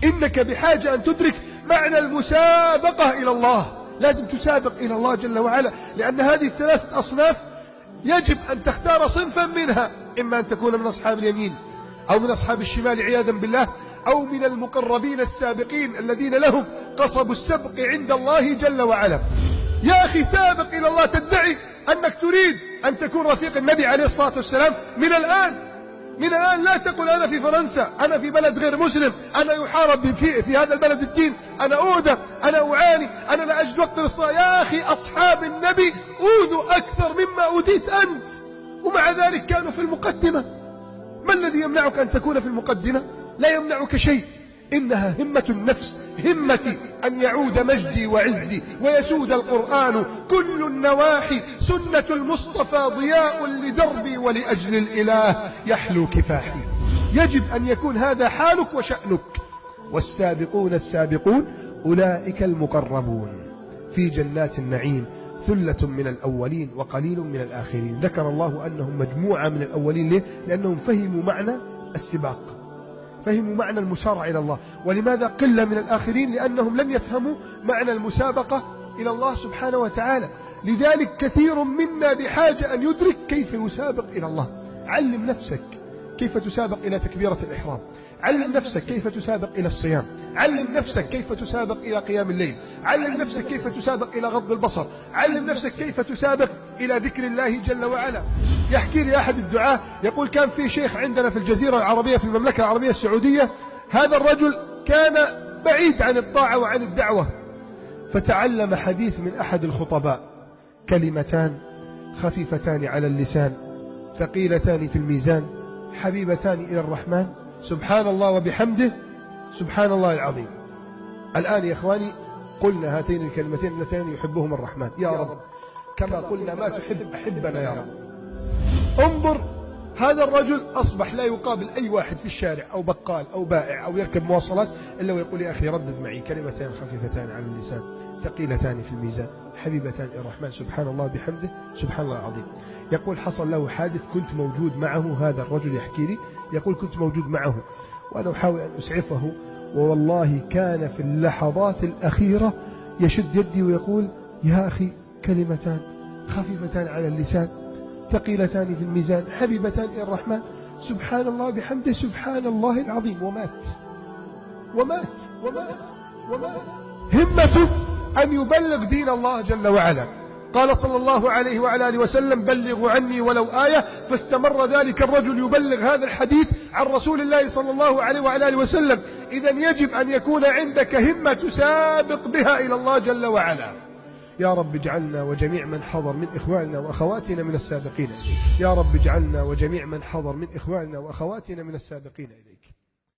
إنك بحاجة أن تدرك معنى المسابقة إلى الله. لازم تسابق إلى الله جل وعلا، لأن هذه الثلاثة أصناف يجب أن تختار صنفا منها، إما أن تكون من أصحاب اليمين أو من أصحاب الشمال عياذا بالله، أو من المقربين السابقين الذين لهم قصب السبق عند الله جل وعلا. يا أخي سابق إلى الله. تدعي أنك تريد أن تكون رفيق النبي عليه الصلاة والسلام من الآن. لا تقل أنا في فرنسا، أنا في بلد غير مسلم، أنا يحارب في هذا البلد الدين، أنا أؤذى، أنا أعاني، أنا لا أجد وقت للصلاة. يا أخي أصحاب النبي أوذوا أكثر مما أوذيت أنت، ومع ذلك كانوا في المقدمة. ما الذي يمنعك أن تكون في المقدمة؟ لا يمنعك شيء. إنها همة النفس، همتي أن يعود مجدي وعزي ويسود القرآن كل النواحي، سنة المصطفى ضياء لدربي ولأجل الإله يحلو كفاحي. يجب أن يكون هذا حالك وشأنك. والسابقون السابقون أولئك المقربون في جنات النعيم، ثلة من الأولين وقليل من الآخرين. ذكر الله أنهم مجموعة من الأولين. ليه؟ لأنهم فهموا معنى السباق، فهموا معنى المسارعة إلى الله. ولماذا قلة من الآخرين؟ لأنهم لم يفهموا معنى المسابقة إلى الله سبحانه وتعالى. لذلك كثير منا بحاجة أن يدرك كيف يسابق إلى الله. علم نفسك كيف تسابق إلى تكبيرة الإحرام، علم نفسك كيف تسابق إلى الصيام، علم نفسك كيف تسابق إلى قيام الليل، علم نفسك كيف تسابق إلى غض البصر، علم نفسك كيف تسابق إلى ذكر الله جل وعلا. يحكي لي أحد الدعاة يقول كان في شيخ عندنا في الجزيرة العربية في المملكة العربية السعودية، هذا الرجل كان بعيد عن الطاعة وعن الدعوة، فتعلم حديث من أحد الخطباء: كلمتان خفيفتان على اللسان ثقيلتان في الميزان حبيبتان إلى الرحمن سبحان الله وبحمده سبحان الله العظيم. الآن يا إخواني قلنا هاتين الكلمتين اللتين يحبهما الرحمن. يا رب كما قلنا ما تحب أحبنا يا رب. انظر، هذا الرجل أصبح لا يقابل أي واحد في الشارع أو بقال أو بائع أو يركب مواصلات إلا ويقول: يا أخي ردد معي كلمتان خفيفتان على اللسان ثقيلتان في الميزان حبيبتان إلى الرحمن سبحان الله بحمده سبحان الله العظيم. يقول حصل له حادث كنت موجود معه. هذا الرجل يحكي لي يقول كنت موجود معه وأنا أحاول أن أسعفه، ووالله كان في اللحظات الأخيرة يشد يدي ويقول: يا أخي كلمتان خفيفتان على اللسان ثقيلتان في الميزان حبيبتان إلى الرحمن سبحان الله بحمده سبحان الله العظيم. ومات. همته أن يبلغ دين الله جل وعلا. قال صلى الله عليه وعلى آله وسلم: بلغوا عني ولو آية. فاستمر ذلك الرجل يبلغ هذا الحديث عن رسول الله صلى الله عليه وعلى آله وسلم. إذن يجب أن يكون عندك همة تسابق بها إلى الله جل وعلا. يا رب اجعلنا وجميع من حضر من إخواننا وأخواتنا من السابقين. يا رب اجعلنا وجميع من حضر من إخواننا وأخواتنا من السابقين.